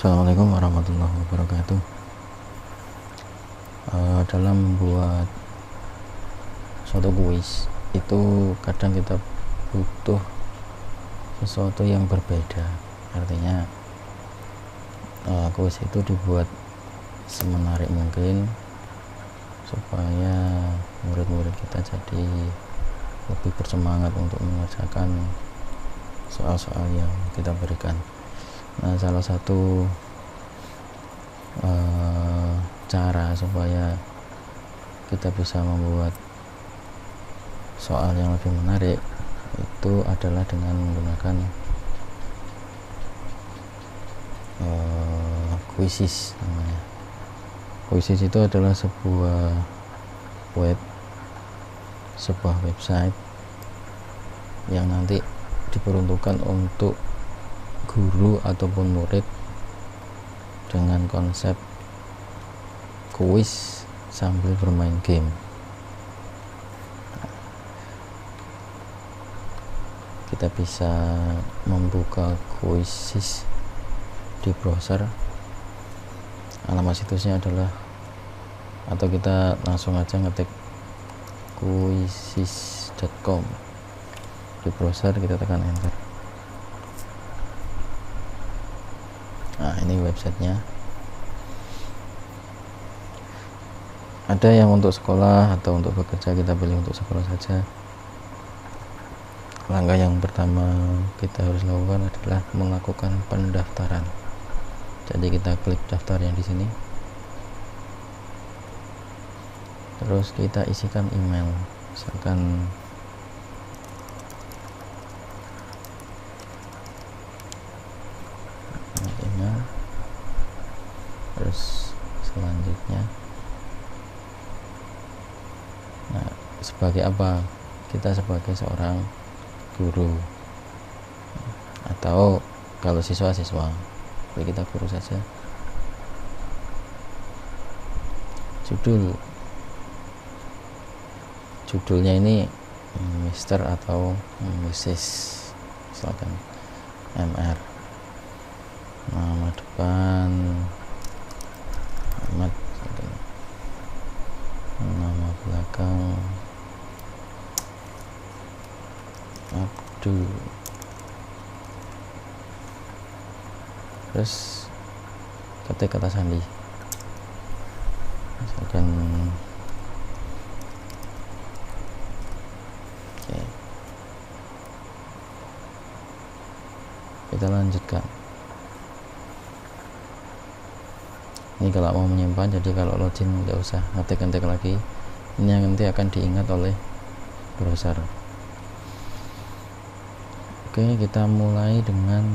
Assalamualaikum warahmatullahi wabarakatuh. Dalam membuat suatu kuis itu kadang kita butuh sesuatu yang berbeda. Artinya kuis itu dibuat semenarik mungkin supaya murid-murid kita jadi lebih bersemangat untuk mengerjakan soal-soal yang kita berikan. Nah, salah satu cara supaya kita bisa membuat soal yang lebih menarik itu adalah dengan menggunakan quizzes namanya. Quizzes itu adalah sebuah website yang nanti diperuntukkan untuk guru ataupun murid dengan konsep kuis sambil bermain game. Kita bisa membuka quizzes di browser. Alamat situsnya adalah, atau kita langsung aja ngetik quizzes.com di browser, kita tekan enter. Nah, ini websitenya. Ada yang untuk sekolah atau untuk bekerja, kita pilih untuk sekolah saja. Langkah yang pertama kita harus lakukan adalah melakukan pendaftaran. Jadi kita klik daftar yang di sini. Terus kita isikan email, misalkan email. Terus selanjutnya, nah, sebagai apa? Kita sebagai seorang guru, atau kalau siswa, jadi kita guru saja. Judulnya ini Mister atau Mrs, misalkan MR. Nama depan Ahmad, nama belakang Abdul. Terus ketik kata sandi, misalkan oke. Kita lanjutkan. Ini kalau mau menyimpan, jadi kalau login nggak usah ngetik lagi. Ini yang nanti akan diingat oleh browser. Oke, kita mulai dengan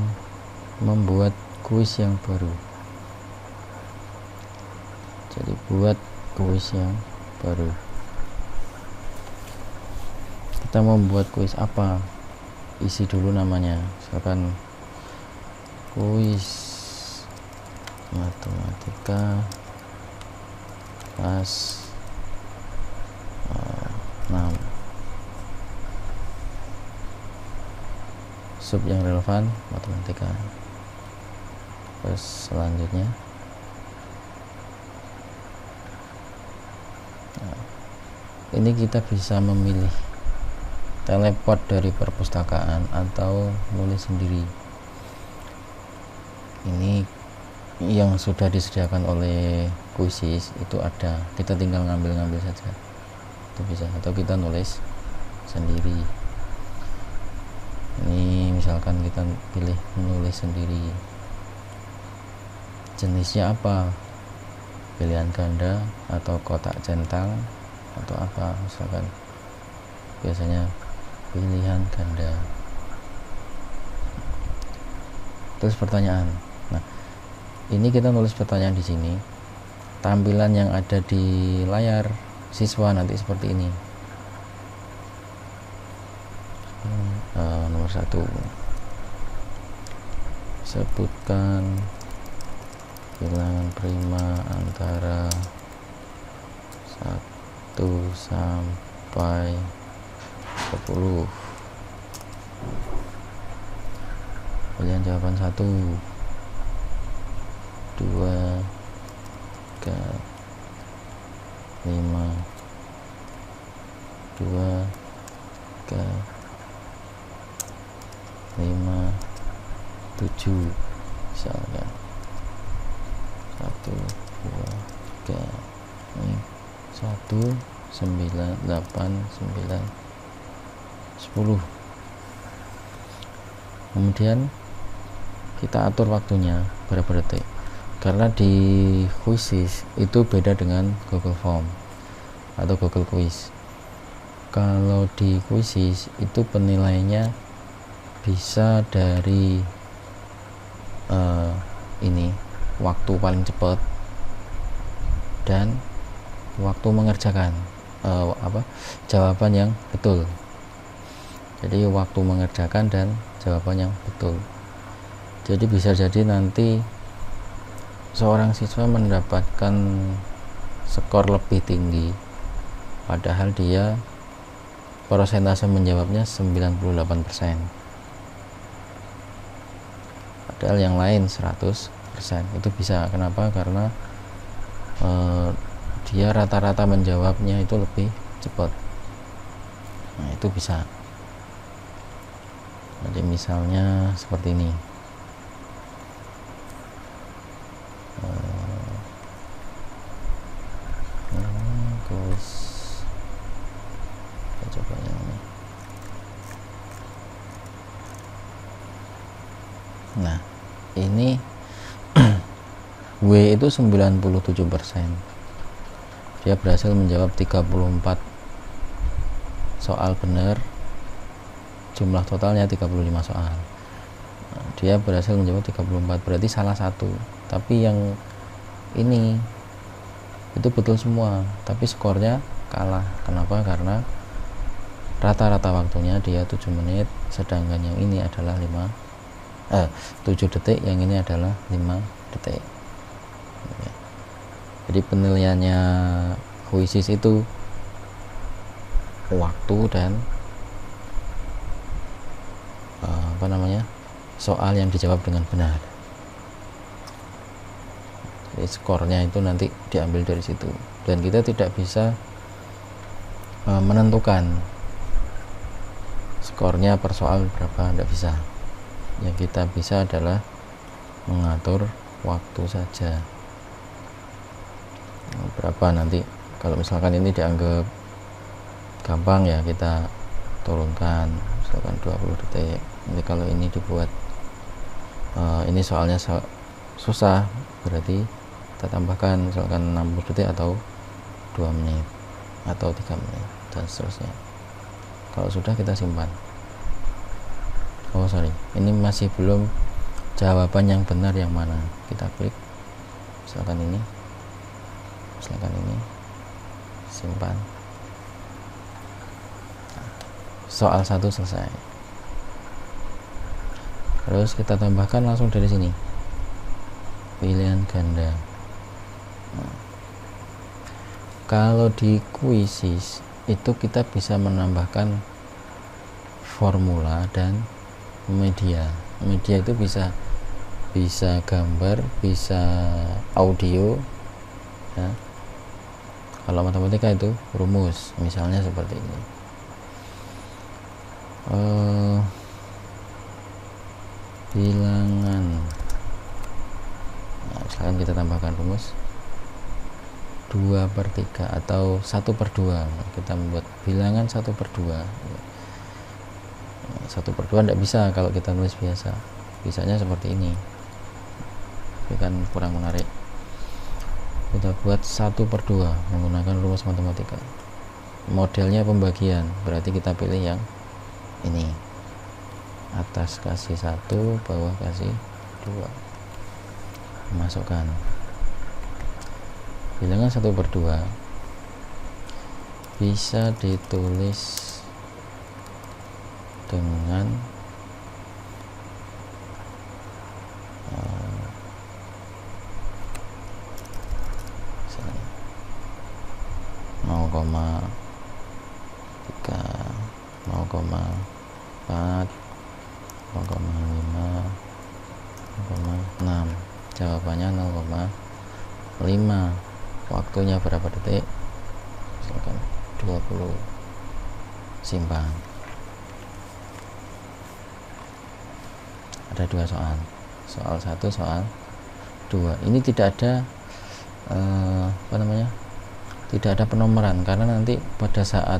membuat kuis yang baru. Jadi buat kuis yang baru. Kita mau membuat kuis apa? Isi dulu namanya. Misalkan kuis matematika kelas 6. Sub yang relevan matematika. Terus selanjutnya, nah, ini kita bisa memilih teleport dari perpustakaan atau nulis sendiri. Ini yang sudah disediakan oleh Quizzes itu ada, kita tinggal ngambil saja, itu bisa. Atau kita nulis sendiri. Ini misalkan kita pilih menulis sendiri. Jenisnya apa? Pilihan ganda atau kotak centang atau apa? Misalkan biasanya pilihan ganda. Terus pertanyaan. Nah, ini kita nulis pertanyaan di sini. Tampilan yang ada di layar siswa nanti seperti ini. Nomor 1, sebutkan bilangan prima antara 1 sampai 10. Pilihan jawaban 1. 2 3 5 2 3 5 7 misalkan 1 2 3 ini 1 9 8 9 10. Kemudian kita atur waktunya berapa detik, karena di Quizzes itu beda dengan Google Form atau Google Quiz. Kalau di Quizzes itu penilaiannya bisa dari ini waktu paling cepat dan waktu mengerjakan jawaban yang betul. Jadi waktu mengerjakan dan jawaban yang betul. Jadi bisa jadi nanti seorang siswa mendapatkan skor lebih tinggi padahal dia persentase menjawabnya 98%, padahal yang lain 100%. Itu bisa. Kenapa? Karena dia rata-rata menjawabnya itu lebih cepat. Nah, itu bisa. Jadi misalnya seperti ini. Terus kita coba yang ini. Nah, ini W itu 97%. Dia berhasil menjawab 34 soal benar, jumlah totalnya 35 soal. Dia berhasil menjawab 34, berarti salah satu. Tapi yang ini itu betul semua, tapi skornya kalah. Kenapa? Karena rata-rata waktunya dia 7 menit, sedangkan yang ini adalah 7 detik, yang ini adalah 5 detik. Jadi penilaiannya Quizzes itu waktu dan soal yang dijawab dengan benar. Jadi skornya itu nanti diambil dari situ, dan kita tidak bisa menentukan skornya per soal berapa, tidak bisa. Yang kita bisa adalah mengatur waktu saja. Berapa nanti, kalau misalkan ini dianggap gampang ya kita turunkan misalkan 20 detik. Nanti kalau ini dibuat ini soalnya susah, berarti kita tambahkan misalkan 60 detik atau 2 menit atau 3 menit dan seterusnya. Kalau sudah, kita simpan. Ini masih belum jawaban yang benar yang mana. Kita klik misalkan ini, simpan. Soal 1 selesai. Terus kita tambahkan langsung dari sini pilihan ganda. Kalau di Quizzes itu kita bisa menambahkan formula dan media. Media itu bisa gambar, bisa audio ya. Kalau matematika itu rumus, misalnya seperti ini. Bilangan. Nah, misalkan kita tambahkan rumus 2/3 atau 1/2. Kita membuat bilangan 1/2. 1/2 tidak bisa kalau kita nulis biasa. Bisanya seperti ini. Tapi kan kurang menarik. Kita buat 1/2 menggunakan rumus matematika. Modelnya pembagian, berarti kita pilih yang ini. Atas kasih 1, bawah kasih 2. Masukkan. Bilangan 1/2 bisa ditulis dengan 0,3, 0,4, 0,5, 0,6. jawabannya 0,5. Waktunya berapa detik? Misalkan 20. Simpan. Ada 2 soal. Soal 1, soal 2. Ini tidak ada tidak ada penomoran, karena nanti pada saat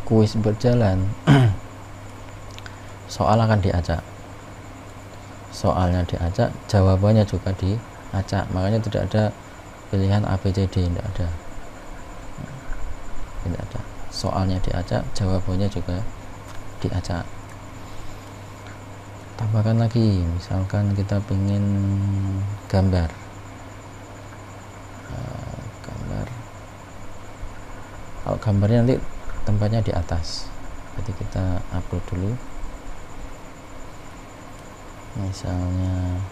kuis berjalan soal akan diacak, soalnya diacak, jawabannya juga diacak. Makanya tidak ada pilihan A, B, C, D, tidak ada. Soalnya diacak, jawabannya juga diacak. Tambahkan lagi, misalkan kita ingin gambar. Kalau gambarnya nanti tempatnya di atas, jadi kita upload dulu. Misalnya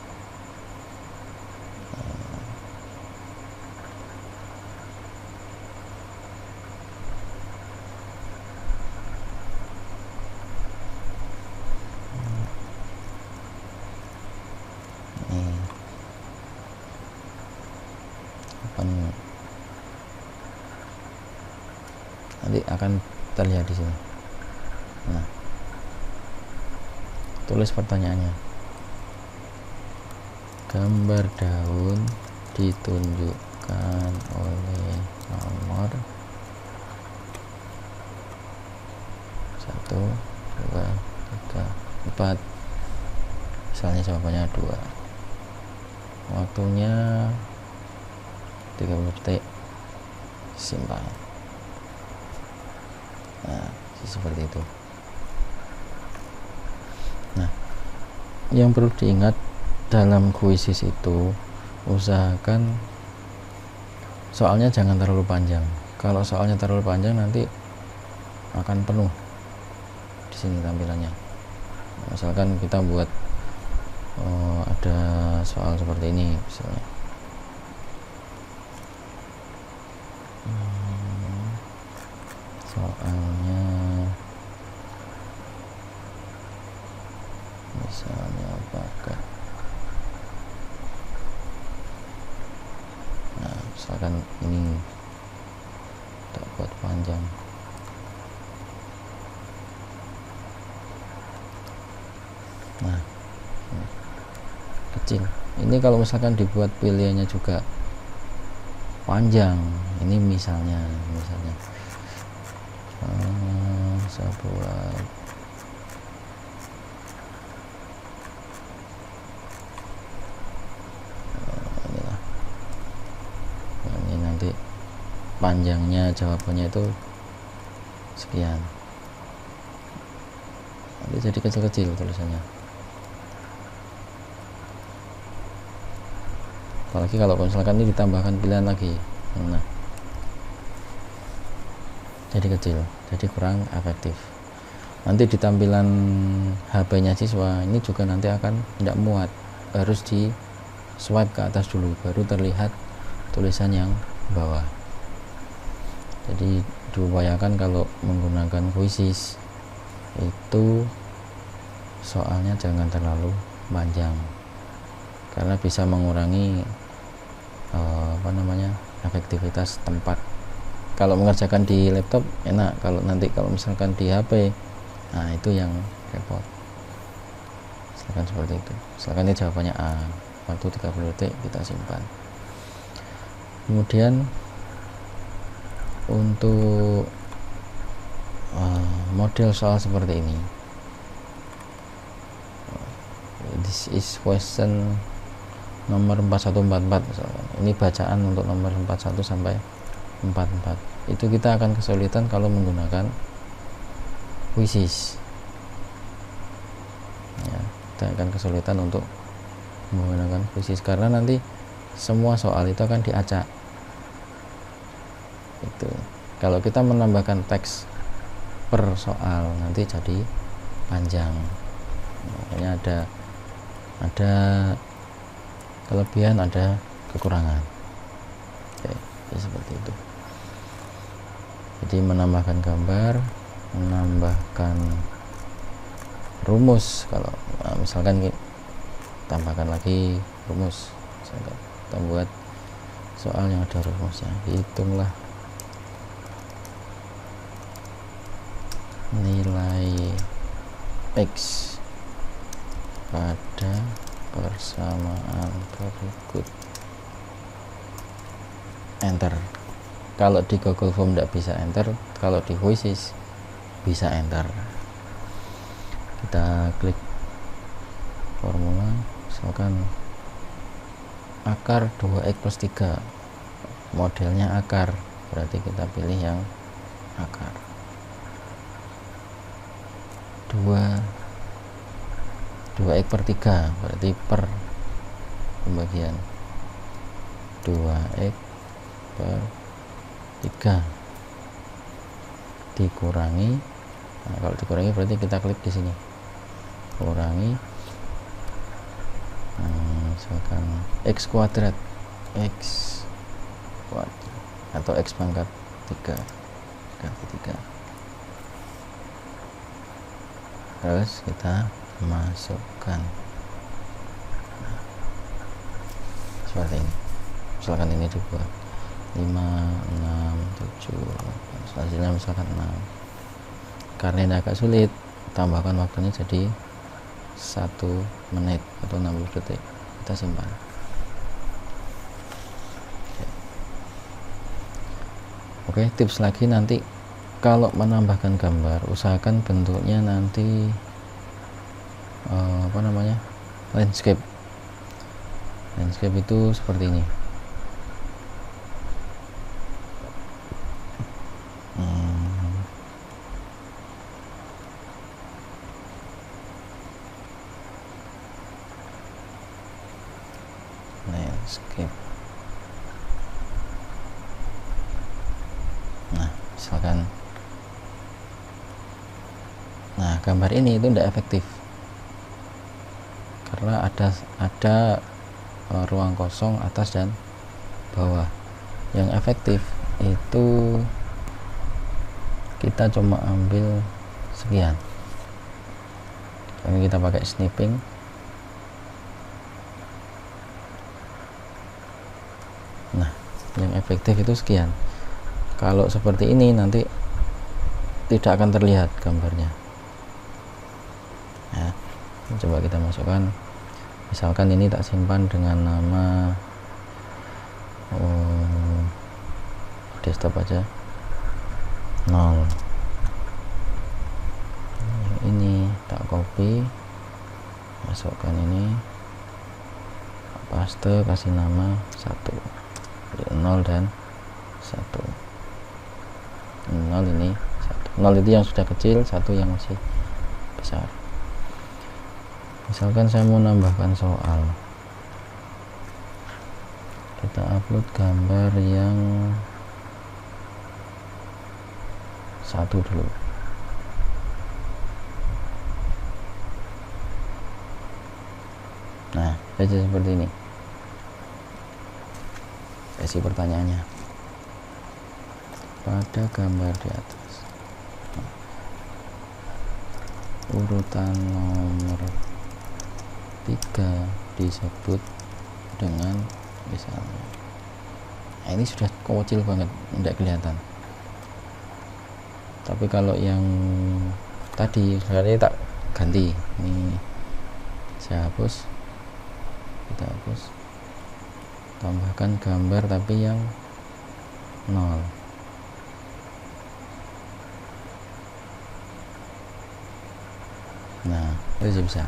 nanti akan terlihat di sini. Nah, tulis pertanyaannya. Gambar daun ditunjukkan oleh nomor 1, 2, 3, 4. Misalnya jawabannya 2. Waktunya 30 detik. Simpan. Nah, seperti itu. Nah, yang perlu diingat dalam kuisis itu, usahakan soalnya jangan terlalu panjang. Kalau soalnya terlalu panjang nanti akan penuh di sini tampilannya. Misalkan kita buat ada soal seperti ini misalnya. Soalnya misalnya apakah, nah misalkan ini tak buat panjang. Nah, kecil. Ini kalau misalkan dibuat pilihannya juga panjang, ini misalnya saya buat inilah. Nah, ini nanti panjangnya jawabannya itu sekian, nanti jadi kecil-kecil tulisannya. Apalagi kalau misalkan ini ditambahkan pilihan lagi, nah jadi kecil, jadi kurang efektif. Nanti di tampilan HP-nya siswa ini juga nanti akan tidak muat, harus di swipe ke atas dulu baru terlihat tulisan yang bawah. Jadi diupayakan kalau menggunakan kuisis itu soalnya jangan terlalu panjang, karena bisa mengurangi efektivitas tempat. Kalau mengerjakan di laptop enak, kalau misalkan di HP, nah itu yang repot. Misalkan seperti itu, misalkan ini jawabannya A, waktu 30 detik, kita simpan. Kemudian untuk model soal seperti ini, this is question nomor 4144 misalkan. Ini bacaan untuk nomor 41 sampai 44. Itu kita akan kesulitan kalau menggunakan kuisis. Ya, kita akan kesulitan untuk menggunakan kuisis karena nanti semua soal itu akan diacak. Itu. Kalau kita menambahkan teks per soal nanti jadi panjang. Makanya ada kelebihan, ada kekurangan. Oke, seperti itu. Jadi menambahkan gambar, menambahkan rumus. Kalau misalkan tambahkan lagi rumus. Misalkan kita buat soal yang ada rumusnya. Hitunglah nilai X pada persamaan berikut. Enter. Kalau di Google Form tidak bisa enter, kalau di Voices bisa enter. Kita klik formula, misalkan akar 2x plus 3, modelnya akar, berarti kita pilih yang akar. 2x per 3 berarti per pembagian 2x per 3 dikurangi, nah, kalau dikurangi berarti kita klik di sini kurangi, misalkan x kuadrat atau x pangkat 3 ganti 3, terus kita masukkan seperti ini. Misalkan ini dibuat 5, 6, 7, hasilnya misalkan 6. Karena ini agak sulit, tambahkan waktunya jadi 1 menit atau 60 detik. Kita simpan. Oke, tips lagi, nanti kalau menambahkan gambar usahakan bentuknya nanti landscape itu seperti ini. Landscape. Nah, misalkan, nah gambar ini itu tidak efektif karena ada ruang kosong atas dan bawah. Yang efektif itu kita cuma ambil sekian, ini kita pakai snipping. Nah, yang efektif itu sekian. Kalau seperti ini nanti tidak akan terlihat gambarnya ya. Coba kita masukkan, misalkan ini tak simpan dengan nama desktop aja 0. Ini tak copy, masukkan ini, paste, kasih nama 1, 0 dan 1. 0 ini 1. 0 itu yang sudah kecil, 1 yang masih besar. Misalkan saya mau nambahkan soal, kita upload gambar yang 1 dulu. Nah, jadi seperti ini isi pertanyaannya pada gambar di atas. Urutan nomor 3 disebut dengan misalnya, nah, ini sudah kecil banget, tidak kelihatan. Tapi kalau yang tadi sekarang tak ganti, ini saya hapus, kita hapus, tambahkan gambar tapi yang 0. Nah, itu bisa.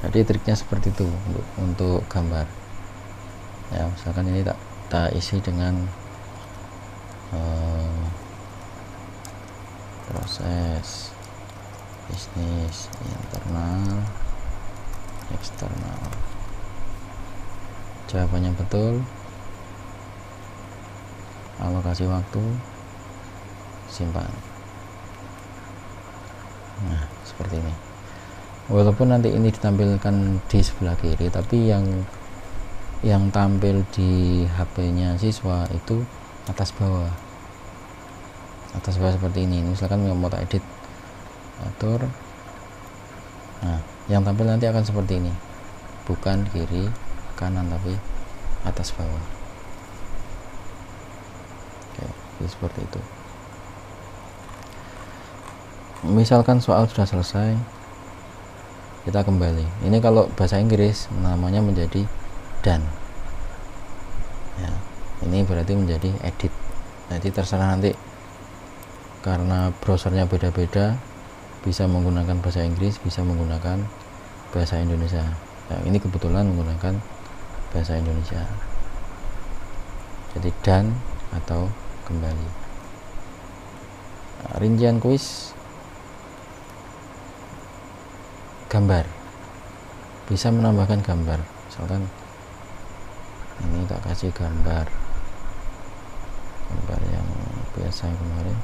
Jadi triknya seperti itu untuk gambar ya. Misalkan ini tak isi dengan proses bisnis internal eksternal, jawabannya betul, alokasi waktu, simpan. Nah, seperti ini. Walaupun nanti ini ditampilkan di sebelah kiri, tapi yang tampil di HP-nya siswa itu atas bawah seperti ini. Misalkan mau tak edit, atur, nah yang tampil nanti akan seperti ini. bukan kiri kanan tapi atas bawah. Oke, jadi seperti itu. Misalkan soal sudah selesai, kita kembali. Ini kalau bahasa Inggris namanya menjadi done ya, ini berarti menjadi edit. Jadi terserah nanti, karena browsernya beda-beda, bisa menggunakan bahasa Inggris, bisa menggunakan bahasa Indonesia. Nah, ini kebetulan menggunakan bahasa Indonesia, jadi done atau kembali. Nah, rincian kuis gambar, bisa menambahkan gambar. Misalkan ini tak kasih gambar yang biasa kemarin.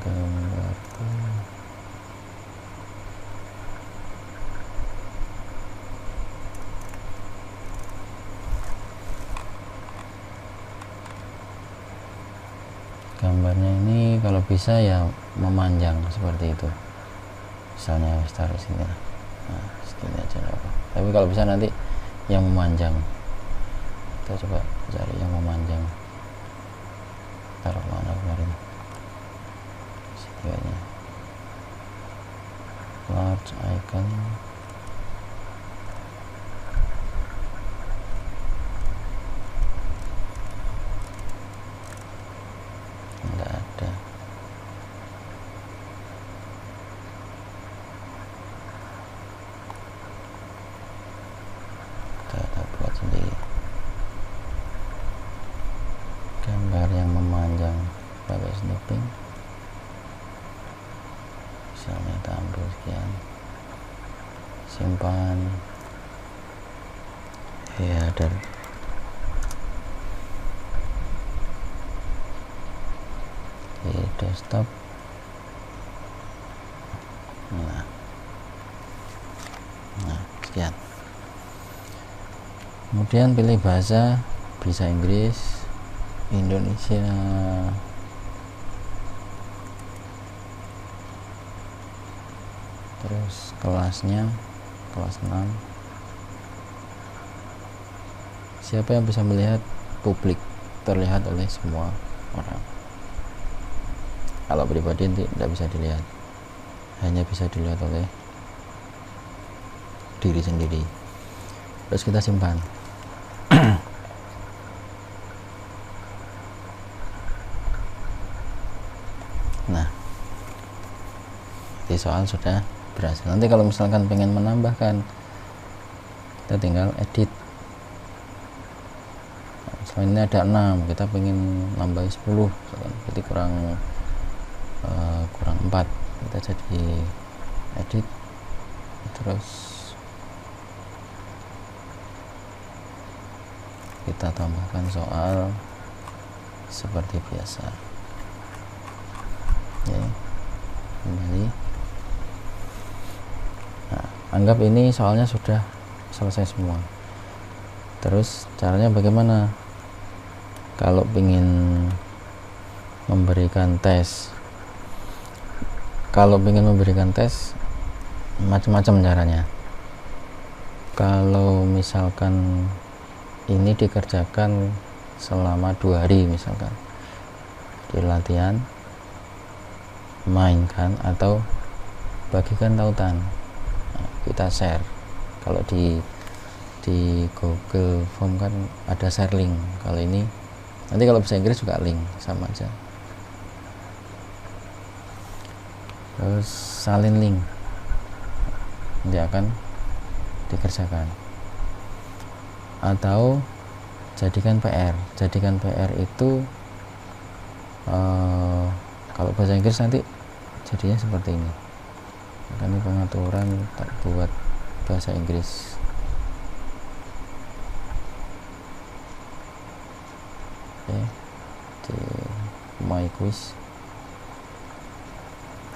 Gambar gambarnya ini kalau bisa ya memanjang seperti itu, misalnya taruh sini. Nah, segini aja apa. Tapi kalau bisa nanti yang memanjang, kita coba cari yang memanjang. Taruh mana kemarin, sini kayaknya, large icon. Nggak ada. Kita buat sendiri gambar yang memanjang pakai snipping. Misalnya kita ambil sekian, simpan ya, dan di desktop. Nah sekian. Kemudian pilih bahasa, bisa Inggris, Indonesia, terus kelasnya kelas 6. Siapa yang bisa melihat? Publik, terlihat oleh semua orang. Kalau pribadi tidak bisa dilihat, hanya bisa dilihat oleh diri sendiri. Terus kita simpan. Nah, di soal sudah berhasil. Nanti kalau misalkan pengen menambahkan, kita tinggal edit. Nah, misalnya ini ada 6, kita pengen nambah 10, berarti kurang 4, kita jadi edit, terus kita tambahkan soal seperti biasa. Oke, kembali. Nah, anggap ini soalnya sudah selesai semua. Terus caranya bagaimana? Kalau ingin memberikan tes, macam-macam caranya. Kalau misalkan ini dikerjakan selama 2 hari, misalkan di latihan, mainkan atau bagikan tautan. Nah, kita share. Kalau di Google Form kan ada share link. Kalau ini nanti kalau bahasa Inggris juga link, sama aja. Terus salin link, nanti akan dikerjakan. Atau jadikan PR itu kalau bahasa Inggris nanti jadinya seperti ini. Ini pengaturan tak buat bahasa Inggris. Oke, di my quiz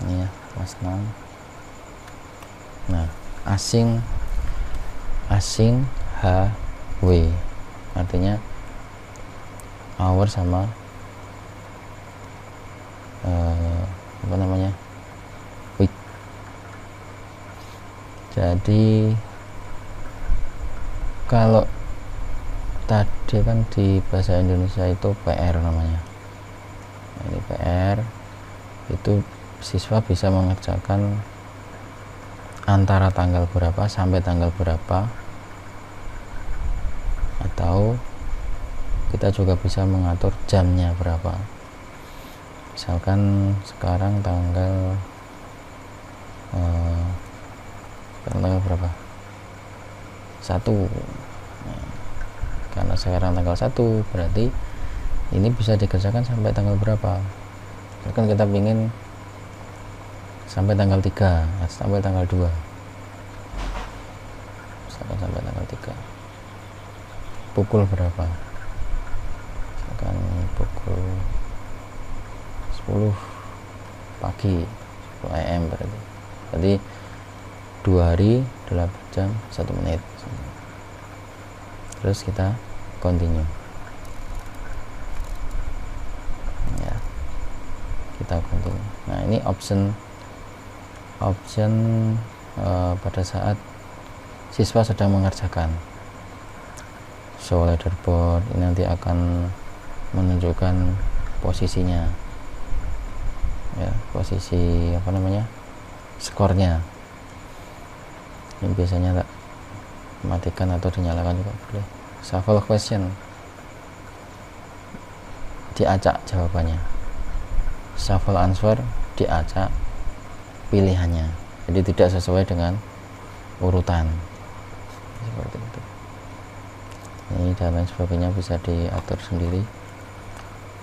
ini ya, kelas 6. Nah, asing HW artinya hour sama apa namanya, week. Jadi kalau tadi kan di bahasa Indonesia itu PR namanya. Nah, ini PR itu siswa bisa mengerjakan antara tanggal berapa sampai tanggal berapa, atau kita juga bisa mengatur jamnya berapa. Misalkan sekarang tanggal berapa? 1. Nah, karena sekarang tanggal 1 berarti ini bisa dikerjakan sampai tanggal berapa. Misalkan kita ingin sampai tanggal 3, sampai tanggal 2, misalkan sampai tanggal 3 pukul berapa, misalkan pukul 10 pagi, 10 AM berarti 2 hari 8 jam 1 menit. Terus kita continue ya, kita continue. Nah, ini option pada saat siswa sedang mengerjakan. So leaderboard ini nanti akan menunjukkan posisinya ya, posisi apa namanya, skornya. Ini biasanya tak matikan atau dinyalakan juga boleh. Shuffle question, diacak jawabannya. Shuffle answer, diacak pilihannya. Jadi tidak sesuai dengan urutan seperti itu. Ini dan lain sebagainya bisa diatur sendiri.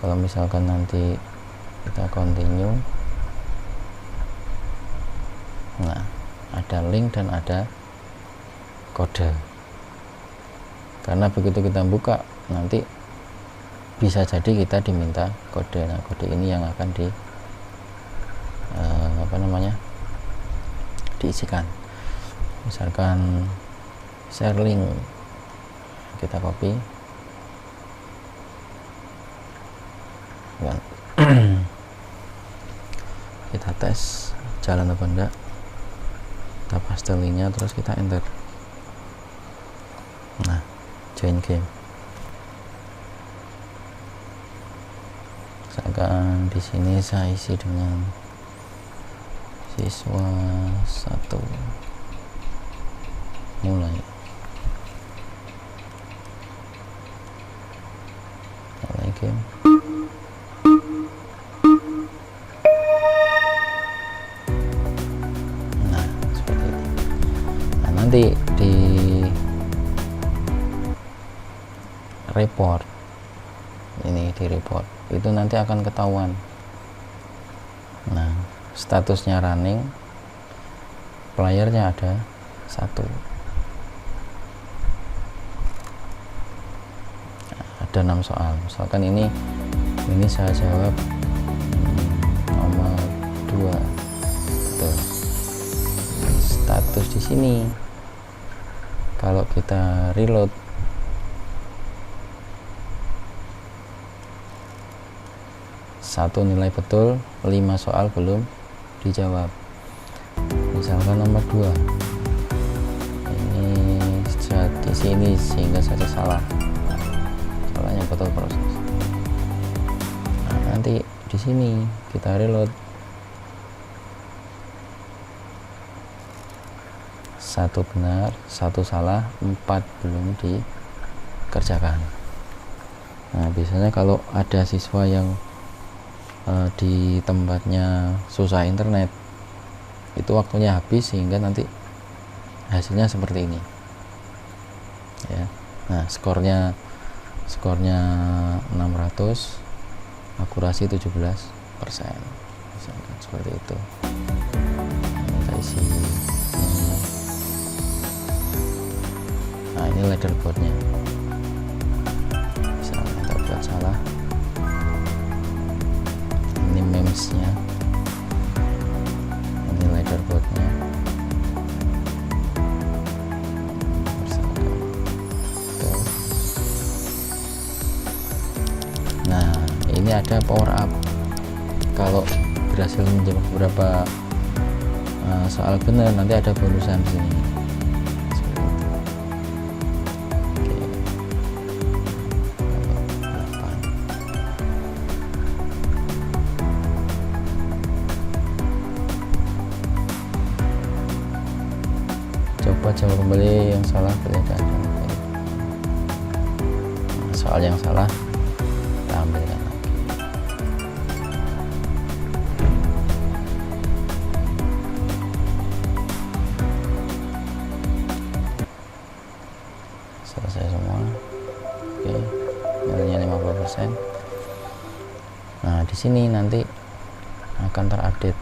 Kalau misalkan nanti kita continue, nah ada link dan ada kode. Karena begitu kita buka nanti bisa jadi kita diminta kode. Nah, kode ini yang akan diisikan. Misalkan share link, kita copy dan kita tes jalan apa enggak, kita paste linknya, terus kita enter. Nah, join game. Misalkan di sini saya isi dengan siswa 1 mulai game. Nah, seperti itu. Nah, nanti di report ini, di report itu nanti akan ketahuan. Nah, statusnya running, playernya ada 1. Ada 6 soal. Misalkan ini saya jawab nomor 2. Betul. Status di sini kalau kita reload, satu nilai betul, 5 soal belum dijawab. Misalkan nomor 2 ini di sini sehingga saja salah, salahnya betul proses. Nah, nanti di sini kita reload, 1 benar, 1 salah, 4 belum dikerjakan. Nah, biasanya kalau ada siswa yang di tempatnya susah internet, itu waktunya habis sehingga nanti hasilnya seperti ini ya. Nah, skornya 600, akurasi 17%, misalkan seperti itu. Kita isi nah, ini leaderboardnya. Misalnya kita buat salah, ini memesnya, ini leaderboardnya. Nah, ini ada power up. Kalau berhasil menjawab beberapa soal benar, nanti ada bonusan di sini. Coba jawab kembali yang salah, pilih keadaan. Soal yang salah kita ambilkan lagi. Selesai semua. Oke, nilainya 50%. Nah, di sini nanti akan terupdate.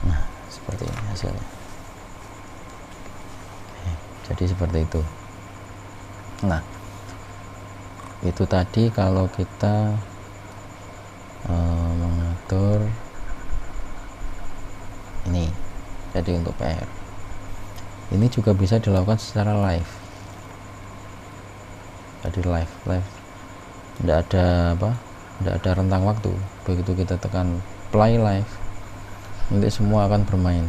Nah, seperti ini hasilnya. Jadi seperti itu. Nah, itu tadi kalau kita mengatur ini. Jadi untuk PR ini juga bisa dilakukan secara live. Jadi live tidak ada tidak ada rentang waktu. Begitu kita tekan play live, nanti semua akan bermain.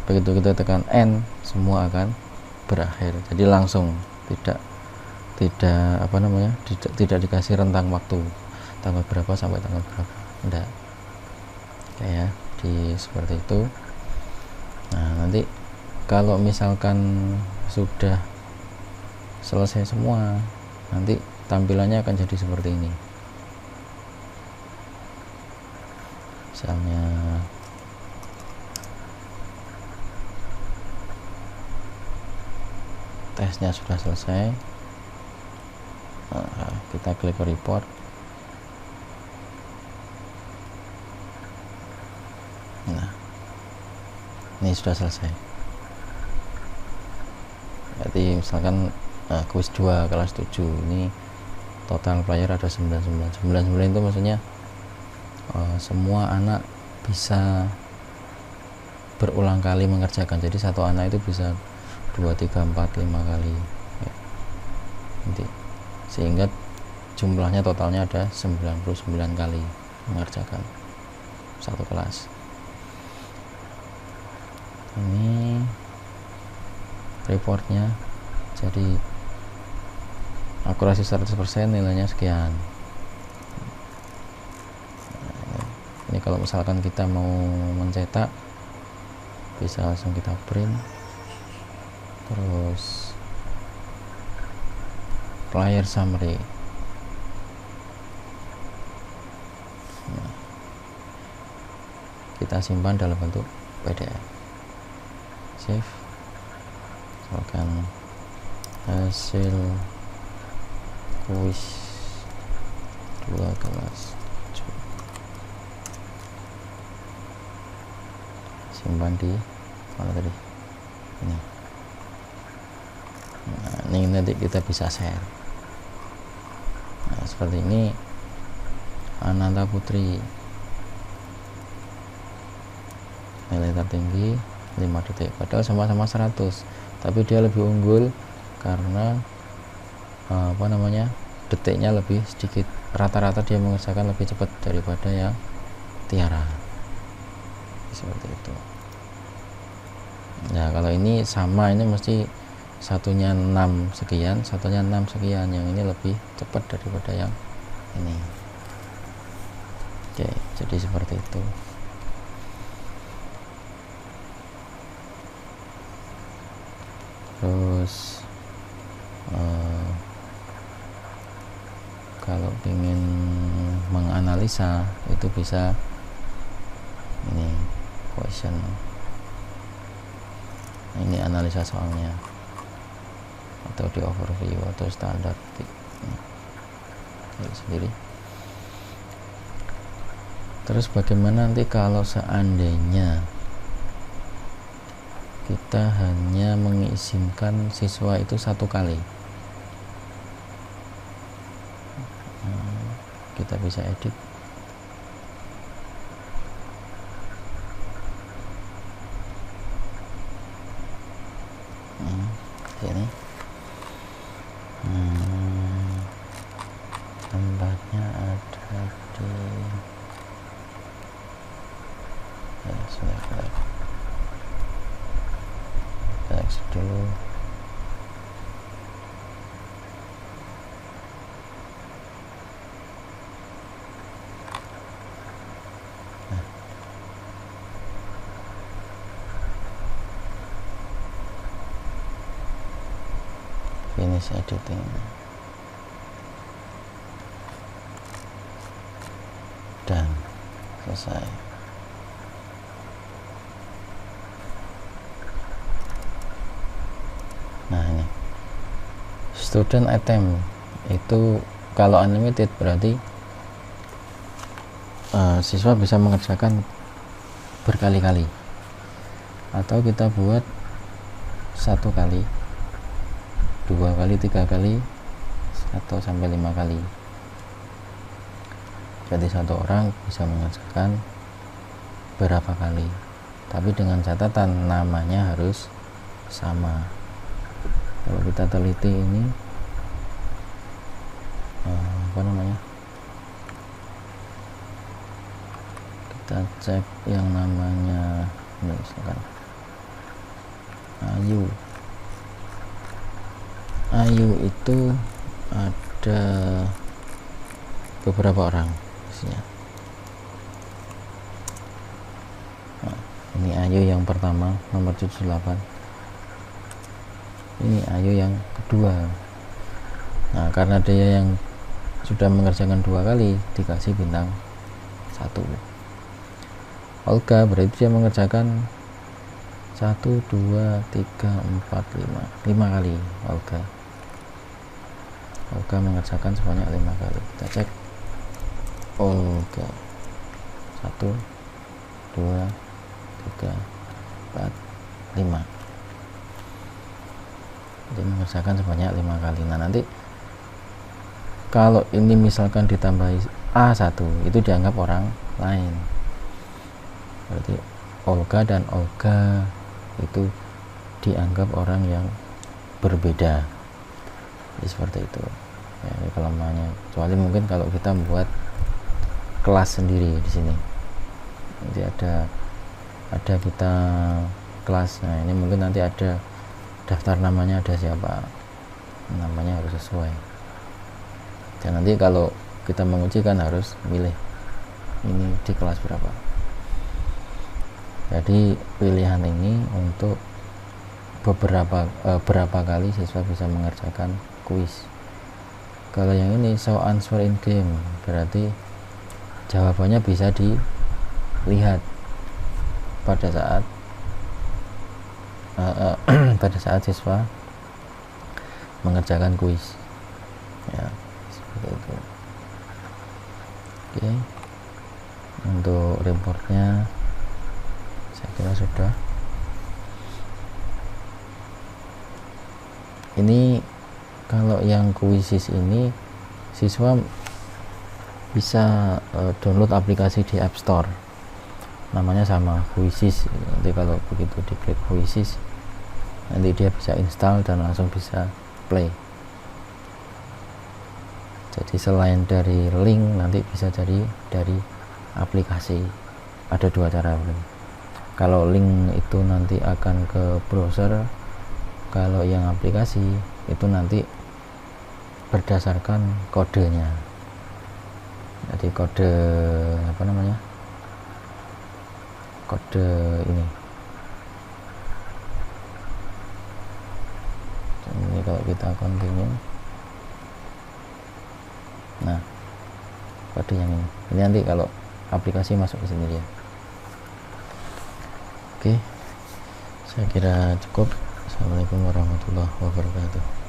Begitu kita tekan end, semua akan berakhir. Jadi langsung, tidak dikasih rentang waktu tanggal berapa sampai tanggal berapa, enggak. Kayak seperti itu. Nah, nanti kalau misalkan sudah selesai semua, nanti tampilannya akan jadi seperti ini. Misalnya tesnya sudah selesai, kita klik report. Nah, ini sudah selesai. Berarti misalkan kuis 2 kelas 7, ini total player ada 99 itu maksudnya semua anak bisa berulang kali mengerjakan. Jadi satu anak itu bisa 2, 3, 4, 5 kali ya. Nanti sehingga jumlahnya totalnya ada 99 kali mengerjakan satu kelas. Ini reportnya, jadi akurasi 100%, nilainya sekian. Ini kalau misalkan kita mau mencetak, bisa langsung kita print. Terus player summary. Nah, kita simpan dalam bentuk PDF. Save. Misalkan hasil kuis 2 kelas 7. Simpan di mana tadi? Ini. Nah, ini nanti kita bisa share. Nah, seperti ini. Ananta Putri, nilai tertinggi 5 detik, padahal sama-sama 100, tapi dia lebih unggul karena detiknya lebih sedikit. Rata-rata dia mengerjakan lebih cepat daripada yang Tiara, seperti itu. Nah, kalau ini sama, ini mesti satunya 6 sekian, satunya 6 sekian, yang ini lebih cepat daripada yang ini. Oke, jadi seperti itu. Terus kalau ingin menganalisa itu bisa ini question, ini analisa soalnya, atau di overview atau standar sendiri. Terus bagaimana nanti kalau seandainya kita hanya mengizinkan siswa itu 1 kali? Kita bisa edit. Sini. Tempatnya ada di X dulu. Finish editing. Dan selesai. Nah, ini student item itu kalau unlimited berarti siswa bisa mengerjakan berkali-kali, atau kita buat 1 kali, 2 kali, 3 kali, atau sampai 5 kali. Jadi satu orang bisa mengerjakan berapa kali, tapi dengan catatan namanya harus sama. Kalau kita teliti ini apa namanya, kita cek yang namanya ini, misalkan Ayu itu ada beberapa orang isinya. Nah, ini Ayu yang pertama nomor 78, ini Ayu yang kedua. Nah, karena dia yang sudah mengerjakan 2 kali dikasih bintang 1. Olga berarti dia mengerjakan 1, 2, 3, 4, 5 kali. Olga mengerjakan sebanyak 5 kali. Kita cek Olga 1, 2, 3, 4, 5. Dia mengerjakan sebanyak 5 kali. Nah, nanti kalau ini misalkan ditambahi A1 itu dianggap orang lain, berarti Olga dan Olga itu dianggap orang yang berbeda. Jadi seperti itu ya, ini kelemahannya. Kecuali mungkin kalau kita membuat kelas sendiri di sini, nanti ada kita kelas. Nah, ini mungkin nanti ada daftar namanya, ada siapa, namanya harus sesuai. Dan nanti kalau kita menguji kan harus milih ini di kelas berapa. Jadi pilihan ini untuk berapa kali siswa bisa mengerjakan kuis. Kalau yang ini show answer in game berarti jawabannya bisa dilihat pada saat siswa mengerjakan kuis ya, seperti itu. Oke, untuk reportnya saya kira sudah. Ini kalau yang kuisis ini siswa bisa download aplikasi di App Store, namanya sama Kuisis. Nanti kalau begitu diklik Kuisis, nanti dia bisa install dan langsung bisa play. Jadi selain dari link, nanti bisa jadi dari aplikasi. Ada 2 cara. Kalau link itu nanti akan ke browser, kalau yang aplikasi itu nanti berdasarkan kodenya. Jadi kode apa namanya, kode ini. Ini kalau kita continue, nah kode yang ini nanti kalau aplikasi masuk ke sini dia. Oke, saya kira cukup. Assalamualaikum warahmatullahi wabarakatuh.